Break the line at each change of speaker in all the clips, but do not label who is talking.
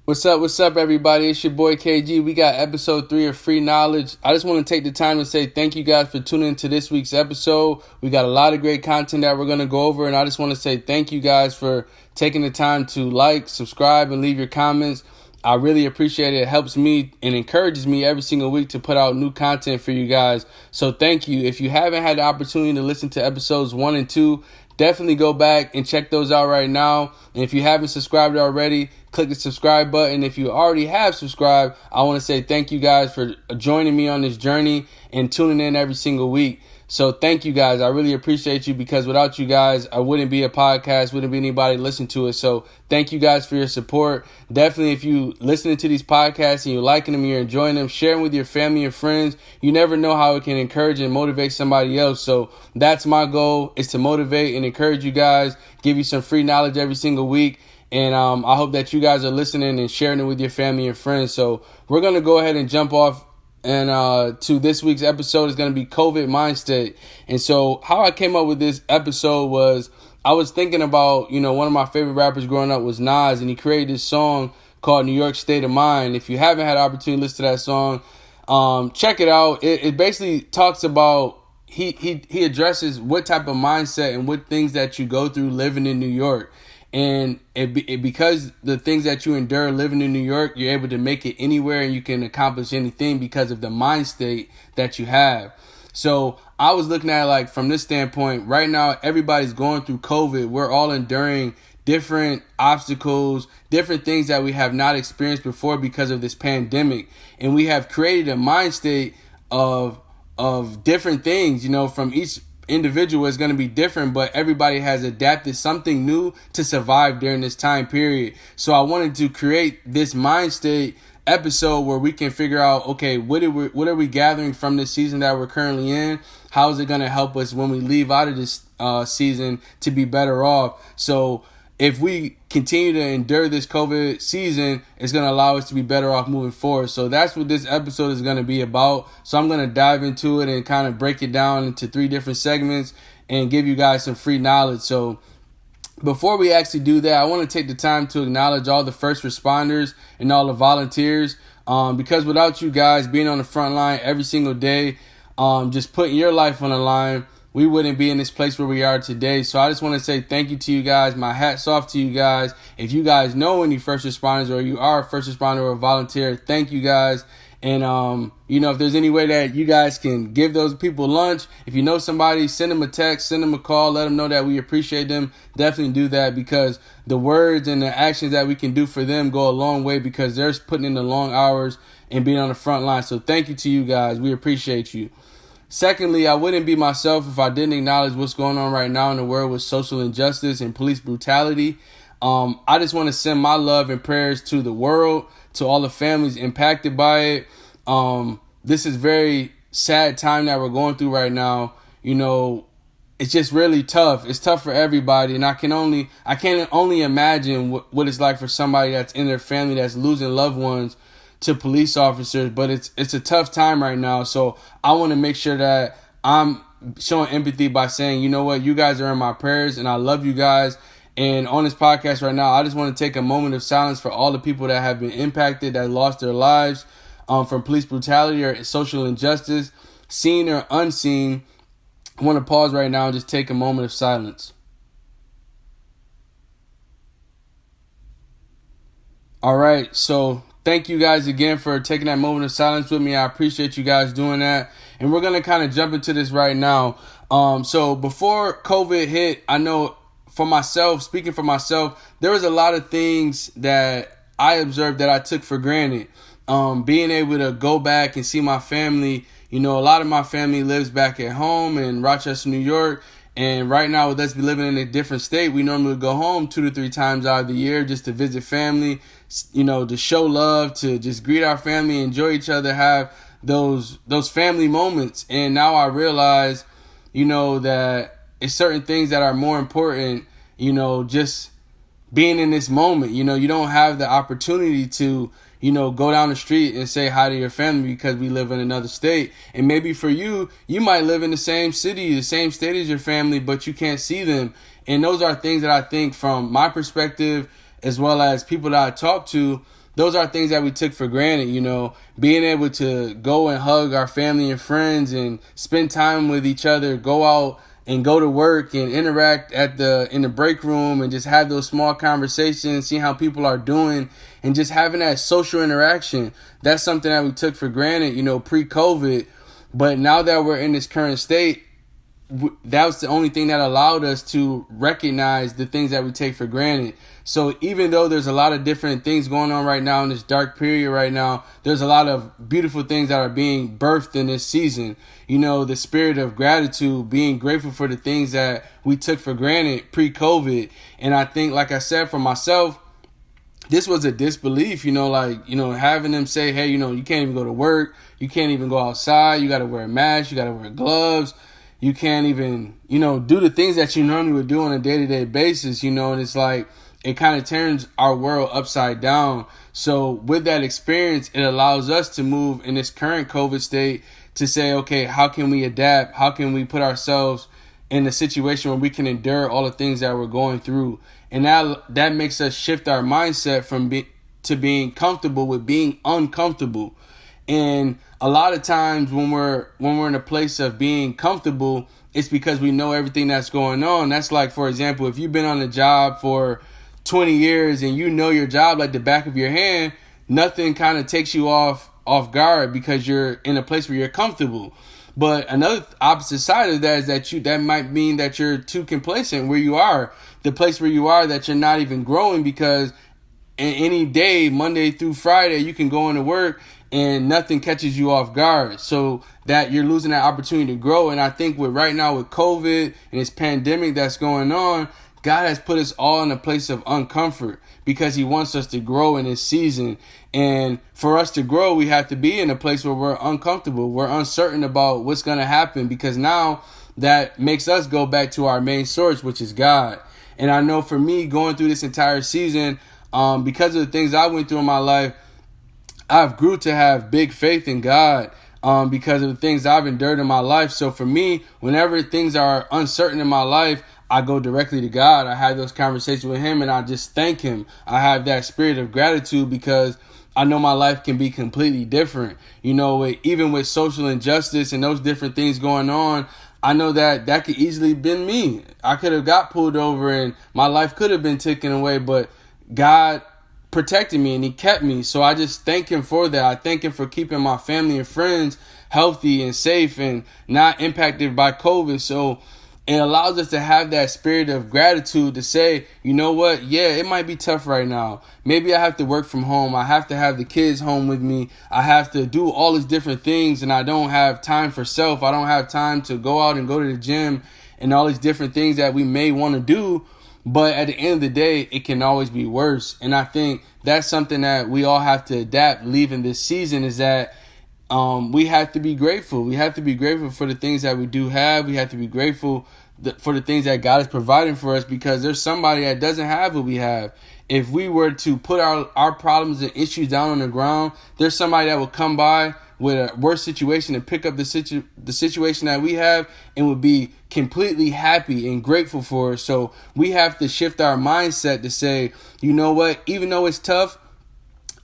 What's up, everybody? It's your boy KG. We got episode 3 of Free Knowledge. I just want to take the time to say thank you guys for tuning into this week's episode. We got a lot of great content that we're going to go over, and I just want to say thank you guys for taking the time to like, subscribe, and leave your comments. I really appreciate it. It helps me and encourages me every single week to put out new content for you guys. So thank you. If you haven't had the opportunity to listen to episodes 1 and 2, definitely go back and check those out right now. And if you haven't subscribed already, click the subscribe button. If you already have subscribed, I want to say thank you guys for joining me on this journey and tuning in every single week. So thank you guys. I really appreciate you because without you guys, I wouldn't be a podcast, wouldn't be anybody to listen to it. So thank you guys for your support. Definitely, if you listening to these podcasts and you're liking them, you're enjoying them, share them with your family and friends. You never know how it can encourage and motivate somebody else. So that's my goal, is to motivate and encourage you guys, give you some free knowledge every single week. And I hope that you guys are listening and sharing it with your family and friends. So we're going to go ahead and jump off and to this week's episode is going to be Covid Mind State. And so how I came up with this episode was I was thinking about, one of my favorite rappers growing up was Nas, and he created this song called New York State of Mind. If you haven't had the opportunity to listen to that song, check it out. It basically talks about, he addresses what type of mindset and what things that you go through living in New York. And because the things that you endure living in New York, you're able to make it anywhere and you can accomplish anything because of the mind state that you have. So I was looking at it like from this standpoint, right now, everybody's going through COVID. We're all enduring different obstacles, different things that we have not experienced before because of this pandemic. And we have created a mind state of different things, from each individual is going to be different, but everybody has adapted something new to survive during this time period. So I wanted to create this mind state episode where we can figure out, okay, what are we gathering from this season that we're currently in? How is it going to help us when we leave out of this season to be better off? So if we continue to endure this COVID season, it's going to allow us to be better off moving forward. So that's what this episode is going to be about. So I'm going to dive into it and kind of break it down into 3 different segments and give you guys some free knowledge. So before we actually do that, I want to take the time to acknowledge all the first responders and all the volunteers, because without you guys being on the front line every single day, just putting your life on the line, we wouldn't be in this place where we are today. So I just want to say thank you to you guys. My hat's off to you guys. If you guys know any first responders or you are a first responder or a volunteer, thank you guys. And, if there's any way that you guys can give those people lunch, if you know somebody, send them a text, send them a call, let them know that we appreciate them. Definitely do that, because the words and the actions that we can do for them go a long way, because they're putting in the long hours and being on the front line. So thank you to you guys. We appreciate you. Secondly, I wouldn't be myself if I didn't acknowledge what's going on right now in the world with social injustice and police brutality. I just want to send my love and prayers to the world, to all the families impacted by it. This is very sad time that we're going through right now. It's just really tough. It's tough for everybody, and I can only imagine what it's like for somebody that's in their family that's losing loved ones to police officers. But it's a tough time right now. So I want to make sure that I'm showing empathy by saying, you know what, you guys are in my prayers and I love you guys. And on this podcast right now, I just want to take a moment of silence for all the people that have been impacted, that lost their lives from police brutality or social injustice, seen or unseen. I want to pause right now and just take a moment of silence. All right, so thank you guys again for taking that moment of silence with me. I appreciate you guys doing that. And we're going to kind of jump into this right now. So before COVID hit, I know for myself, speaking for myself, there was a lot of things that I observed that I took for granted. Being able to go back and see my family. A lot of my family lives back at home in Rochester, New York. And right now, with us living in a different state, we normally go home 2 to 3 times out of the year just to visit family, to show love, to just greet our family, enjoy each other, have those family moments. And now I realize, that it's certain things that are more important, just being in this moment. You don't have the opportunity to, go down the street and say hi to your family because we live in another state. And maybe for you, you might live in the same city, the same state as your family, but you can't see them. And those are things that I think, from my perspective, as well as people that I talk to, those are things that we took for granted, being able to go and hug our family and friends and spend time with each other, go out and go to work and interact in the break room and just have those small conversations, see how people are doing, and just having that social interaction. That's something that we took for granted, pre-COVID. But now that we're in this current state, that was the only thing that allowed us to recognize the things that we take for granted. So even though there's a lot of different things going on right now in this dark period right now, there's a lot of beautiful things that are being birthed in this season. The spirit of gratitude, being grateful for the things that we took for granted pre-COVID. And I think, like I said, for myself, this was a disbelief, having them say, hey, you can't even go to work. You can't even go outside. You got to wear a mask. You got to wear gloves. You can't even, do the things that you normally would do on a day-to-day basis, and it's like it kind of turns our world upside down. So with that experience, it allows us to move in this current COVID state to say, okay, how can we adapt? How can we put ourselves in a situation where we can endure all the things that we're going through? And that makes us shift our mindset to being comfortable with being uncomfortable. And a lot of times when we're in a place of being comfortable, it's because we know everything that's going on. That's like, for example, if you've been on a job for 20 years and you know your job like the back of your hand, nothing kind of takes you off guard because you're in a place where you're comfortable. But another opposite side of that is that might mean that you're too complacent where you are, the place where you are, that you're not even growing, because any day, Monday through Friday, you can go into work and nothing catches you off guard. So that you're losing that opportunity to grow. And I think right now with COVID and this pandemic that's going on, God has put us all in a place of uncomfort because he wants us to grow in this season. And for us to grow, we have to be in a place where we're uncomfortable. We're uncertain about what's going to happen, because now that makes us go back to our main source, which is God. And I know for me, going through this entire season, because of the things I went through in my life, I've grew to have big faith in God because of the things I've endured in my life. So for me, whenever things are uncertain in my life, I go directly to God. I have those conversations with him and I just thank him. I have that spirit of gratitude because I know my life can be completely different. Even with social injustice and those different things going on, I know that could easily been me. I could have got pulled over and my life could have been taken away, but God protected me and he kept me. So I just thank him for that. I thank him for keeping my family and friends healthy and safe and not impacted by COVID. So it allows us to have that spirit of gratitude to say, you know what? Yeah, it might be tough right now. Maybe I have to work from home. I have to have the kids home with me. I have to do all these different things and I don't have time for self. I don't have time to go out and go to the gym and all these different things that we may want to do. But at the end of the day, it can always be worse. And I think that's something that we all have to adapt leaving this season, is that we have to be grateful. We have to be grateful for the things that we do have. We have to be grateful for the things that God is providing for us, because there's somebody that doesn't have what we have. If we were to put our problems and issues down on the ground, there's somebody that will come by with a worse situation and pick up the situation that we have and would be completely happy and grateful for it. So we have to shift our mindset to say, you know what, even though it's tough,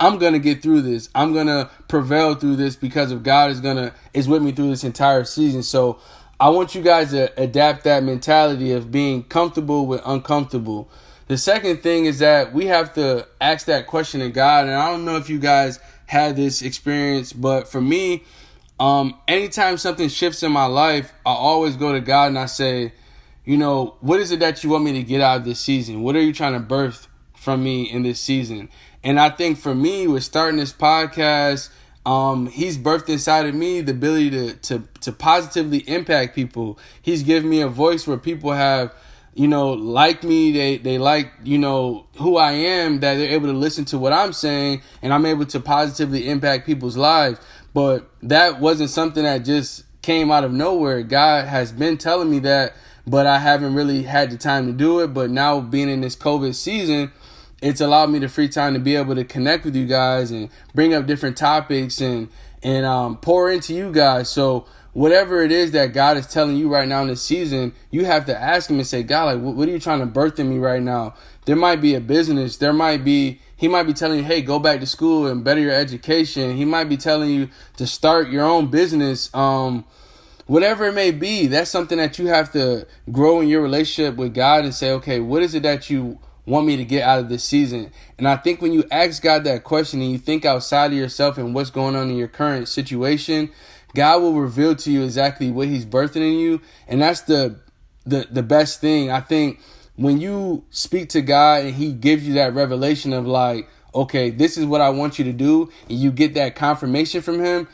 I'm going to get through this. I'm going to prevail through this because of God is with me through this entire season. So I want you guys to adapt that mentality of being comfortable with uncomfortable. The second thing is that we have to ask that question of God. And I don't know if you guys had this experience, but for me, anytime something shifts in my life, I always go to God and I say, what is it that you want me to get out of this season? What are you trying to birth from me in this season? And I think for me, with starting this podcast, he's birthed inside of me the ability to positively impact people. He's given me a voice where people have, like me, they like, who I am, that they're able to listen to what I'm saying, and I'm able to positively impact people's lives. But that wasn't something that just came out of nowhere. God has been telling me that, but I haven't really had the time to do it. But now, being in this COVID season, it's allowed me the free time to be able to connect with you guys and bring up different topics and pour into you guys. So whatever it is that God is telling you right now in this season, you have to ask him and say, God, like, what are you trying to birth in me right now? There might be a business. There might be, He might be telling you, hey, go back to school and better your education. He might be telling you to start your own business. Whatever it may be, that's something that you have to grow in your relationship with God and say, okay, what is it that you want me to get out of this season? And I think when you ask God that question and you think outside of yourself and what's going on in your current situation, God will reveal to you exactly what he's birthing in you. And that's the best thing. I think when you speak to God and he gives you that revelation of like, okay, this is what I want you to do, and you get that confirmation from him,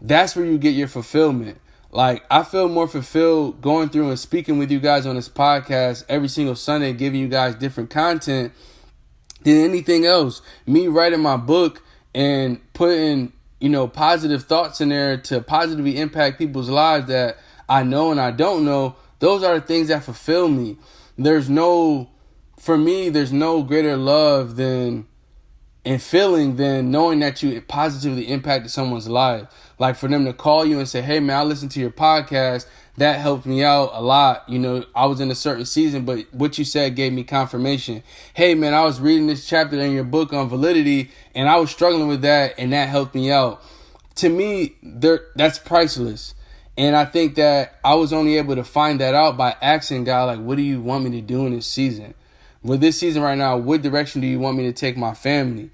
that's where you get your fulfillment. Like, I feel more fulfilled going through and speaking with you guys on this podcast every single Sunday, giving you guys different content than anything else. Me writing my book and putting, positive thoughts in there to positively impact people's lives that I know and I don't know. Those are the things that fulfill me. For me, there's no greater love and feeling than knowing that you positively impacted someone's life. Like for them to call you and say, hey man, I listened to your podcast. That helped me out a lot. I was in a certain season, but what you said gave me confirmation. Hey man, I was reading this chapter in your book on validity and I was struggling with that and that helped me out. To me, that's priceless. And I think that I was only able to find that out by asking God, like, what do you want me to do in this season? With this season right now, what direction do you want me to take my family?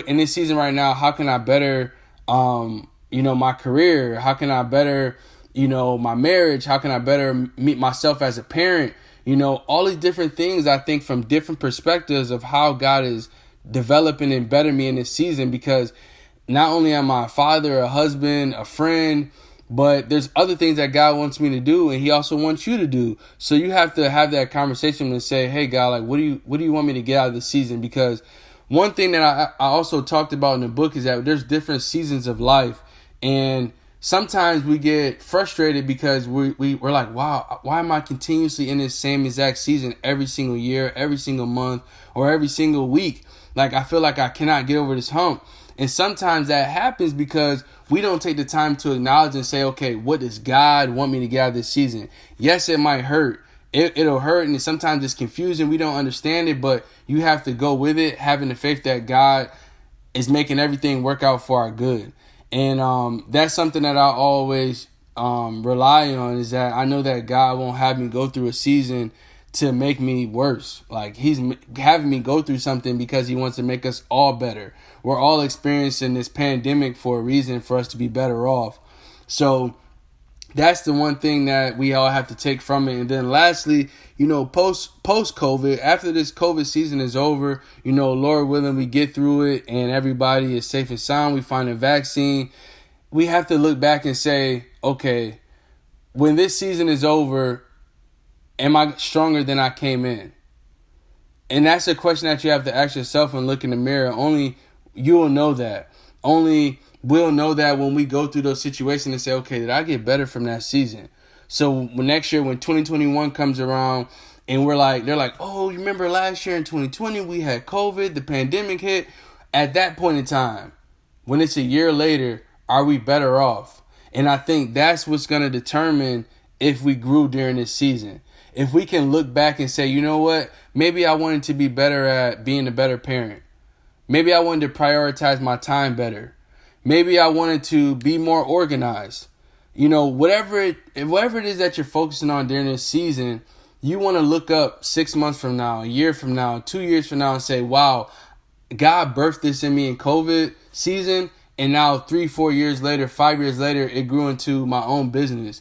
In this season right now, how can I better, my career? How can I better, my marriage? How can I better meet myself as a parent? All these different things, I think, from different perspectives of how God is developing and bettering me in this season, because not only am I a father, a husband, a friend, but there's other things that God wants me to do, and he also wants you to do. So you have to have that conversation and say, hey, God, like, what do you want me to get out of this season? Because one thing that I also talked about in the book is that there's different seasons of life. And sometimes we get frustrated because we're like, wow, why am I continuously in this same exact season every single year, every single month, or every single week? Like, I feel like I cannot get over this hump. And sometimes that happens because we don't take the time to acknowledge and say, okay, what does God want me to get out of this season? Yes, it might hurt. It'll hurt, and sometimes it's confusing. We don't understand it, but you have to go with it, having the faith that God is making everything work out for our good. And that's something that I always rely on, is that I know that God won't have me go through a season to make me worse. Like, he's having me go through something because he wants to make us all better. We're all experiencing this pandemic for a reason, for us to be better off. So that's the one thing that we all have to take from it. And then lastly, post COVID, after this COVID season is over, Lord willing, we get through it and everybody is safe and sound. We find a vaccine. We have to look back and say, okay, when this season is over, am I stronger than I came in? And that's a question that you have to ask yourself and look in the mirror. Only you will know that. Only we'll know that when we go through those situations and say, okay, did I get better from that season? So next year, when 2021 comes around and they're like, oh, you remember last year in 2020, we had COVID, the pandemic hit. At that point in time, when it's a year later, are we better off? And I think that's what's going to determine if we grew during this season. If we can look back and say, you know what, maybe I wanted to be better at being a better parent. Maybe I wanted to prioritize my time better. Maybe I wanted to be more organized. Whatever it is that you're focusing on during this season, you want to look up 6 months from now, a year from now, 2 years from now and say, wow, God birthed this in me in COVID season. And now 3-4 years later, 5 years later, it grew into my own business.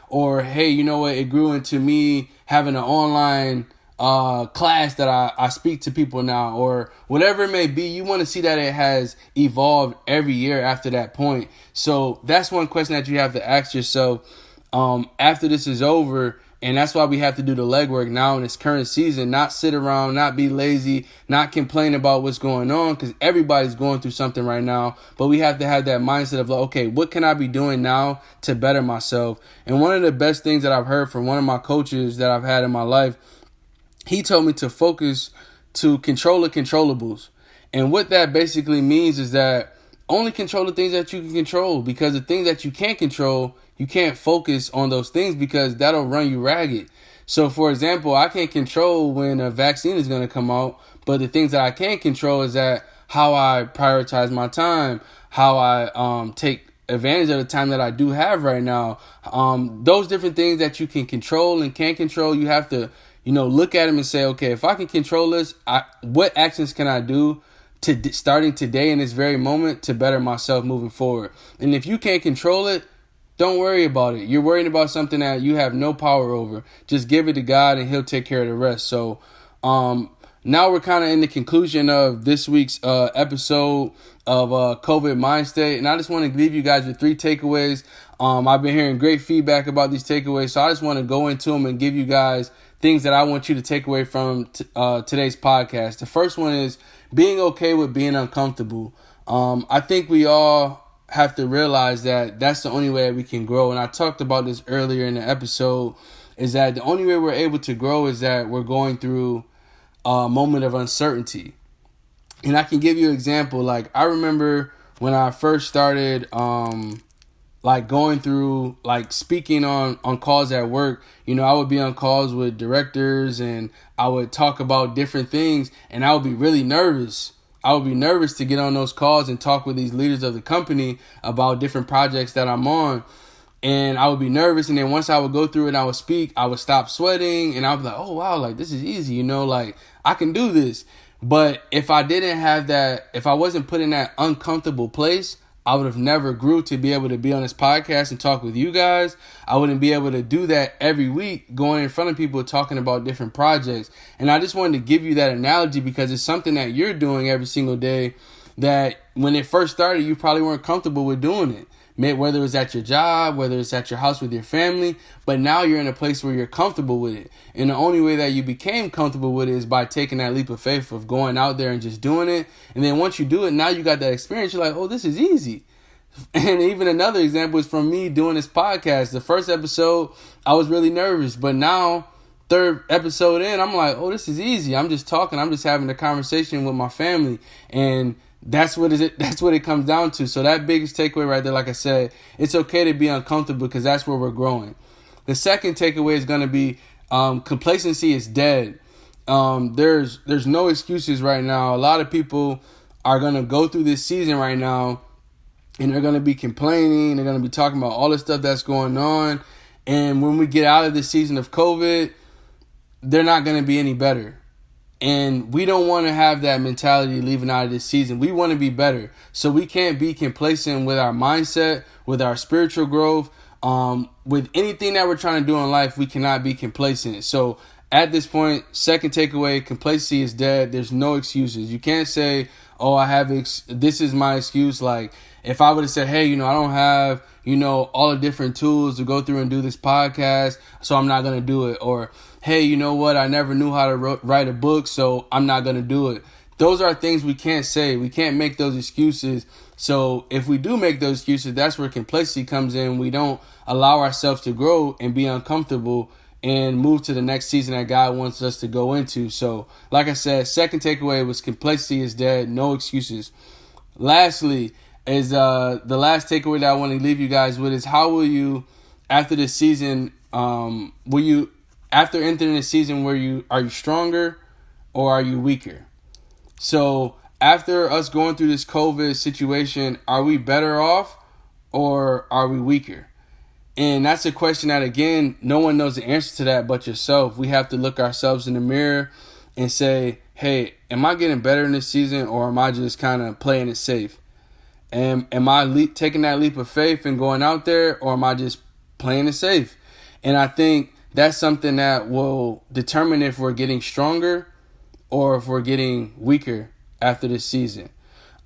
Or hey, you know what? It grew into me having an online class that I speak to people now, or whatever it may be. You want to see that it has evolved every year after that point. So that's one question that you have to ask yourself after this is over. And that's why we have to do the legwork now in this current season, not sit around, not be lazy, not complain about what's going on, because everybody's going through something right now. But we have to have that mindset of, like, okay, what can I be doing now to better myself? And one of the best things that I've heard from one of my coaches that I've had in my life, he told me to focus to control the controllables. And what that basically means is that only control the things that you can control, because the things that you can't control, you can't focus on those things because that'll run you ragged. So, for example, I can't control when a vaccine is going to come out, But the things that I can control is that how I prioritize my time, how I take advantage of the time that I do have right now. Those different things that you can control and can't control, you have to, look at them and say, okay, if I can control this, what actions can I do starting today in this very moment to better myself moving forward? And if you can't control it, don't worry about it. You're worrying about something that you have no power over. Just give it to God and He'll take care of the rest. So now we're kind of in the conclusion of this week's episode of COVID Mind State. And I just want to leave you guys with 3 takeaways. I've been hearing great feedback about these takeaways. So I just want to go into them and give you guys things that I want you to take away from today's podcast. The first one is being okay with being uncomfortable. I think we all have to realize that that's the only way that we can grow. And I talked about this earlier in the episode, is that the only way we're able to grow is that we're going through a moment of uncertainty. And I can give you an example. Like, I remember when I first started going through speaking on calls at work. I would be on calls with directors and I would talk about different things, and I would be really nervous. I would be nervous to get on those calls and talk with these leaders of the company about different projects that I'm on. And I would be nervous. And then once I would go through it and I would speak, I would stop sweating and I would be like, oh, wow, this is easy. I can do this. But if I didn't have that, if I wasn't put in that uncomfortable place, I would have never grew to be able to be on this podcast and talk with you guys. I wouldn't be able to do that every week, going in front of people talking about different projects. And I just wanted to give you that analogy because it's something that you're doing every single day that when it first started, you probably weren't comfortable with doing it. Whether it's at your job, whether it's at your house with your family, but now you're in a place where you're comfortable with it. And the only way that you became comfortable with it is by taking that leap of faith of going out there and just doing it. And then once you do it, now you got that experience. You're like, oh, this is easy. And even another example is from me doing this podcast. The first episode, I was really nervous, but now 3rd episode in, I'm like, oh, this is easy. I'm just talking. I'm just having a conversation with my family. And that's what it comes down to. So that biggest takeaway right there, like I said, it's okay to be uncomfortable because that's where we're growing. The second takeaway is going to be complacency is dead. There's no excuses right now. A lot of people are going to go through this season right now and they're going to be complaining. They're going to be talking about all the stuff that's going on. And when we get out of this season of COVID, they're not going to be any better. And we don't want to have that mentality leaving out of this season. We want to be better. So we can't be complacent with our mindset, with our spiritual growth, with anything that we're trying to do in life. We cannot be complacent. So at this point, second takeaway, complacency is dead. There's no excuses. You can't say, oh, this is my excuse. Like if I would have said, hey, I don't have, all the different tools to go through and do this podcast, so I'm not going to do it. Or, hey, you know what? I never knew how to write a book, so I'm not going to do it. Those are things we can't say. We can't make those excuses. So if we do make those excuses, that's where complacency comes in. We don't allow ourselves to grow and be uncomfortable and move to the next season that God wants us to go into. So like I said, second takeaway was complacency is dead. No excuses. Lastly is the last takeaway that I want to leave you guys with is how will you, after this season, after entering the season, are you stronger or are you weaker? So after us going through this COVID situation, are we better off or are we weaker? And that's a question that, again, no one knows the answer to that but yourself. We have to look ourselves in the mirror and say, hey, am I getting better in this season or am I just kind of playing it safe? And am I taking that leap of faith and going out there, or am I just playing it safe? And I think that's something that will determine if we're getting stronger or if we're getting weaker after this season.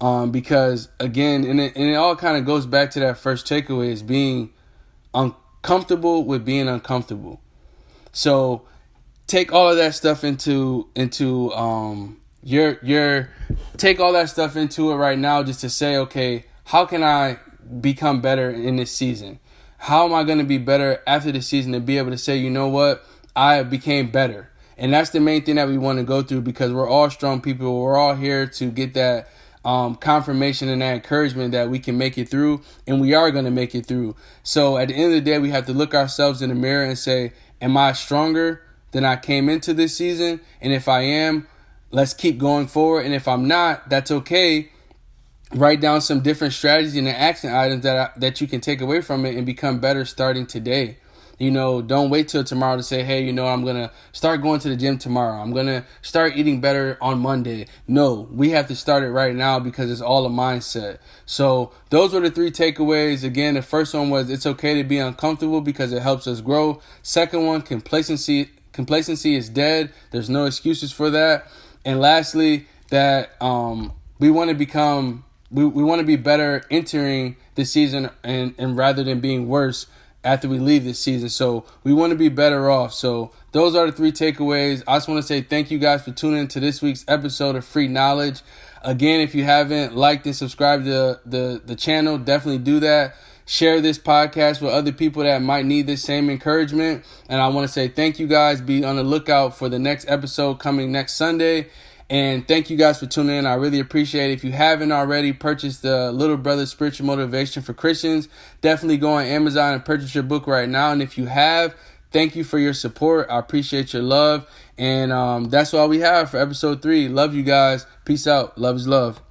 Because, again, and it all kind of goes back to that first takeaway is being uncomfortable with being uncomfortable. So take all of that stuff into take all that stuff into it right now just to say, okay, how can I become better in this season? How am I going to be better after the season to be able to say, you know what, I became better? And that's the main thing that we want to go through because we're all strong people. We're all here to get that confirmation and that encouragement that we can make it through, and we are going to make it through. So at the end of the day, we have to look ourselves in the mirror and say, am I stronger than I came into this season? And if I am, let's keep going forward. And if I'm not, that's okay. Write down some different strategies and action items that you can take away from it and become better starting today. Don't wait till tomorrow to say, hey, I'm going to start going to the gym tomorrow. I'm going to start eating better on Monday. No, we have to start it right now because it's all a mindset. So those were the 3 takeaways. Again, the first one was it's okay to be uncomfortable because it helps us grow. Second one, complacency is dead. There's no excuses for that. And lastly, that we want to be better entering the season and rather than being worse after we leave this season. So we want to be better off. So those are the 3 takeaways. I just want to say thank you guys for tuning into this week's episode of Free Knowledge. Again, if you haven't liked and subscribed to the channel, definitely do that. Share this podcast with other people that might need this same encouragement. And I want to say thank you guys. Be on the lookout for the next episode coming next Sunday. And thank you guys for tuning in. I really appreciate it. If you haven't already purchased the Little Brother Spiritual Motivation for Christians, definitely go on Amazon and purchase your book right now. And if you have, thank you for your support. I appreciate your love. And that's all we have for episode 3. Love you guys. Peace out. Love is love.